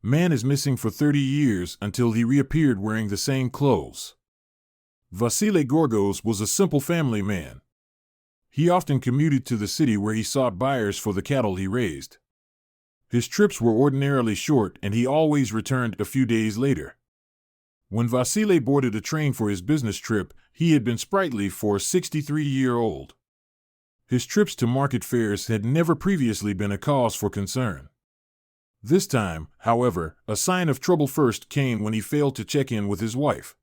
Man is missing for 30 years until he reappeared wearing the same clothes. Vasile Gorgos was a simple family man. He often commuted to the city where he sought buyers for the cattle he raised. His trips were ordinarily short and he always returned a few days later. When Vasile boarded a train for his business trip, he had been sprightly for a 63-year-old. His trips to market fairs had never previously been a cause for concern. This time, however, a sign of trouble first came when he failed to check in with his wife.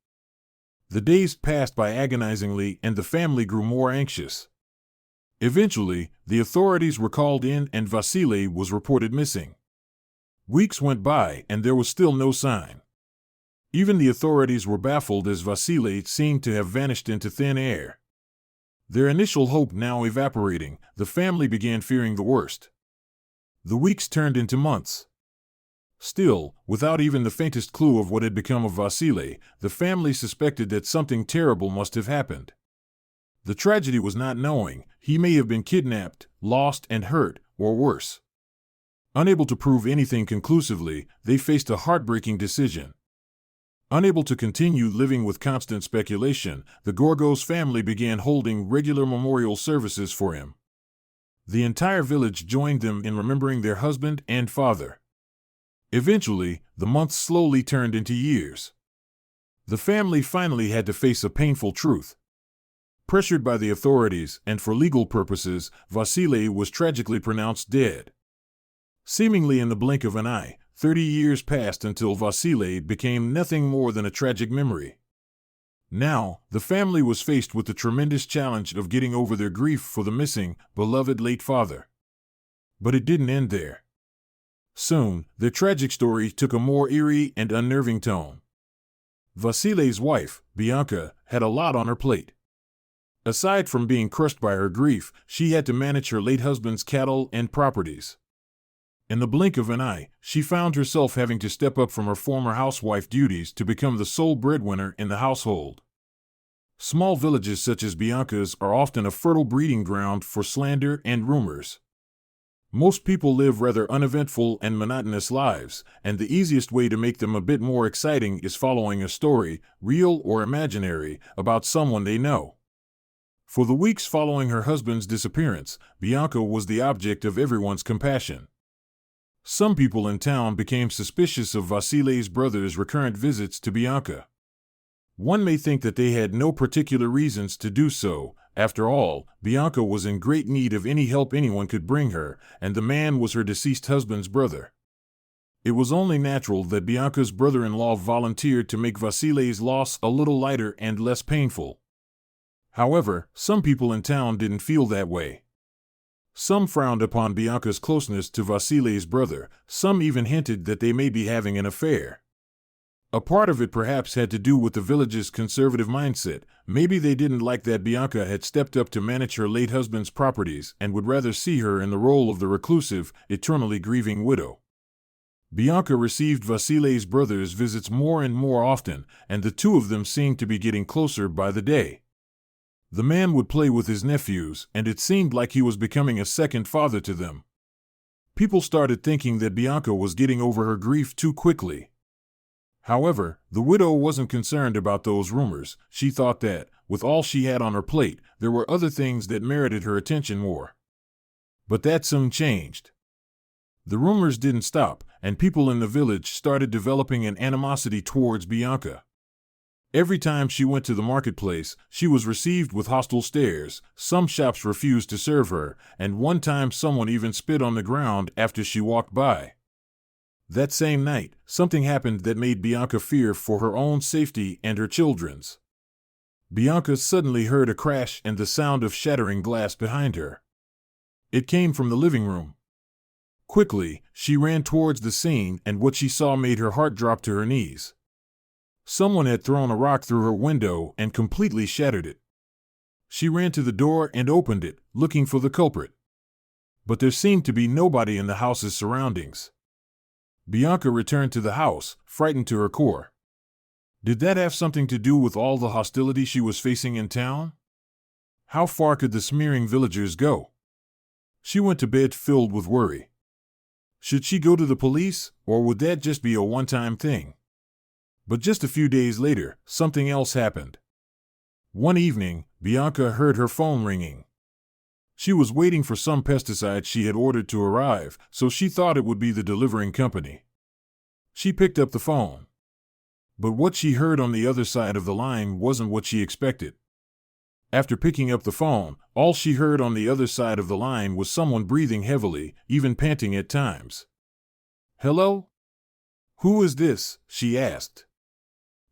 The days passed by agonizingly and the family grew more anxious. Eventually, the authorities were called in and Vasile was reported missing. Weeks went by and there was still no sign. Even the authorities were baffled as Vasile seemed to have vanished into thin air. Their initial hope now evaporating, the family began fearing the worst. The weeks turned into months. Still, without even the faintest clue of what had become of Vasile, the family suspected that something terrible must have happened. The tragedy was not knowing. He may have been kidnapped, lost, and hurt, or worse. Unable to prove anything conclusively, they faced a heartbreaking decision. Unable to continue living with constant speculation, the Gorgos family began holding regular memorial services for him. The entire village joined them in remembering their husband and father. Eventually, the months slowly turned into years. The family finally had to face a painful truth. Pressured by the authorities and for legal purposes, Vasile was tragically pronounced dead. Seemingly in the blink of an eye, 30 years passed until Vasile became nothing more than a tragic memory. Now, the family was faced with the tremendous challenge of getting over their grief for the missing, beloved late father. But it didn't end there. Soon, their tragic story took a more eerie and unnerving tone. Vasile's wife, Bianca, had a lot on her plate. Aside from being crushed by her grief, she had to manage her late husband's cattle and properties. In the blink of an eye, she found herself having to step up from her former housewife duties to become the sole breadwinner in the household. Small villages such as Bianca's are often a fertile breeding ground for slander and rumors. Most people live rather uneventful and monotonous lives, and the easiest way to make them a bit more exciting is following a story, real or imaginary, about someone they know. For the weeks following her husband's disappearance, Bianca was the object of everyone's compassion. Some people in town became suspicious of Vasile's brother's recurrent visits to Bianca. One may think that they had no particular reasons to do so. After all, Bianca was in great need of any help anyone could bring her, and the man was her deceased husband's brother. It was only natural that Bianca's brother-in-law volunteered to make Vasile's loss a little lighter and less painful. However, some people in town didn't feel that way. Some frowned upon Bianca's closeness to Vasile's brother, some even hinted that they may be having an affair. A part of it perhaps had to do with the village's conservative mindset. Maybe they didn't like that Bianca had stepped up to manage her late husband's properties and would rather see her in the role of the reclusive, eternally grieving widow. Bianca received Vasile's brother's visits more and more often, and the two of them seemed to be getting closer by the day. The man would play with his nephews, and it seemed like he was becoming a second father to them. People started thinking that Bianca was getting over her grief too quickly. However, the widow wasn't concerned about those rumors. She thought that, with all she had on her plate, there were other things that merited her attention more. But that soon changed. The rumors didn't stop, and people in the village started developing an animosity towards Bianca. Every time she went to the marketplace, she was received with hostile stares. Some shops refused to serve her, and one time someone even spit on the ground after she walked by. That same night, something happened that made Bianca fear for her own safety and her children's. Bianca suddenly heard a crash and the sound of shattering glass behind her. It came from the living room. Quickly, she ran towards the scene, and what she saw made her heart drop to her knees. Someone had thrown a rock through her window and completely shattered it. She ran to the door and opened it, looking for the culprit. But there seemed to be nobody in the house's surroundings. Bianca returned to the house, frightened to her core. Did that have something to do with all the hostility she was facing in town? How far could the smearing villagers go? She went to bed filled with worry. Should she go to the police, or would that just be a one-time thing? But just a few days later, something else happened. One evening, Bianca heard her phone ringing. She was waiting for some pesticide she had ordered to arrive, so she thought it would be the delivering company. She picked up the phone. But what she heard on the other side of the line wasn't what she expected. After picking up the phone, all she heard on the other side of the line was someone breathing heavily, even panting at times. "Hello? Who is this?" she asked.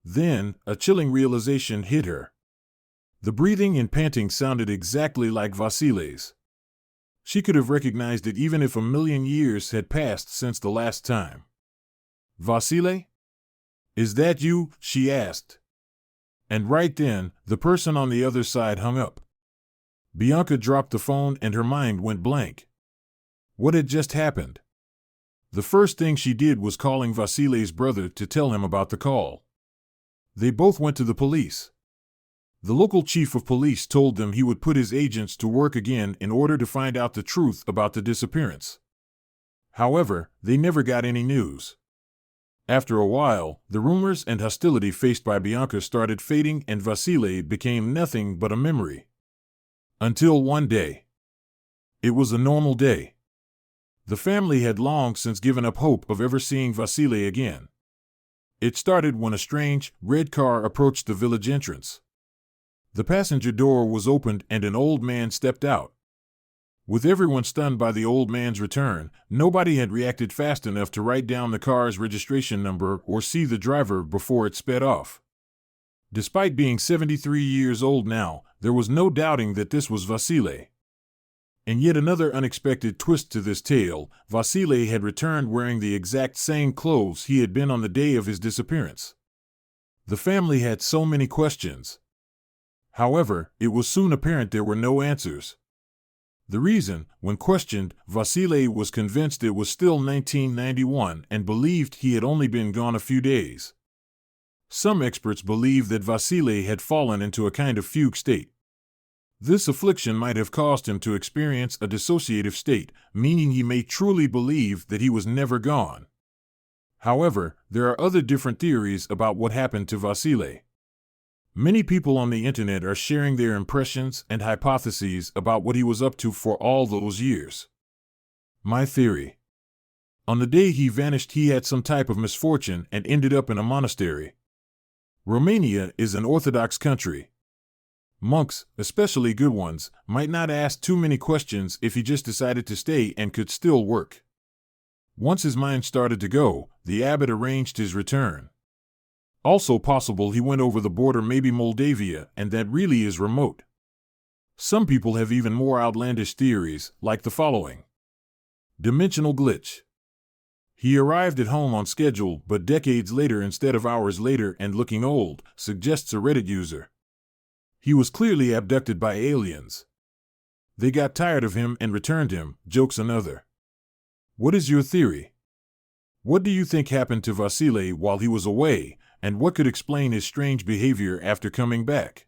Then, a chilling realization hit her. The breathing and panting sounded exactly like Vasile's. She could have recognized it even if 1,000,000 years had passed since the last time. "Vasile? Is that you?" she asked. And right then, the person on the other side hung up. Bianca dropped the phone and her mind went blank. What had just happened? The first thing she did was calling Vasile's brother to tell him about the call. They both went to the police. The local chief of police told them he would put his agents to work again in order to find out the truth about the disappearance. However, they never got any news. After a while, the rumors and hostility faced by Bianca started fading and Vasile became nothing but a memory. Until one day. It was a normal day. The family had long since given up hope of ever seeing Vasile again. It started when a strange, red car approached the village entrance. The passenger door was opened and an old man stepped out. With everyone stunned by the old man's return, nobody had reacted fast enough to write down the car's registration number or see the driver before it sped off. Despite being 73 years old now, there was no doubting that this was Vasile. And yet another unexpected twist to this tale, Vasile had returned wearing the exact same clothes he had been on the day of his disappearance. The family had so many questions. However, it was soon apparent there were no answers. The reason, when questioned, Vasile was convinced it was still 1991 and believed he had only been gone a few days. Some experts believe that Vasile had fallen into a kind of fugue state. This affliction might have caused him to experience a dissociative state, meaning he may truly believe that he was never gone. However, there are other different theories about what happened to Vasile. Many people on the internet are sharing their impressions and hypotheses about what he was up to for all those years. My theory. On the day he vanished, he had some type of misfortune and ended up in a monastery. Romania is an Orthodox country. Monks, especially good ones, might not ask too many questions if he just decided to stay and could still work. Once his mind started to go, the abbot arranged his return. Also possible he went over the border, maybe Moldavia, and that really is remote. Some people have even more outlandish theories, like the following. Dimensional glitch. He arrived at home on schedule, but decades later instead of hours later and looking old, suggests a Reddit user. He was clearly abducted by aliens. They got tired of him and returned him, jokes another. What is your theory? What do you think happened to Vasile while he was away, and what could explain his strange behavior after coming back?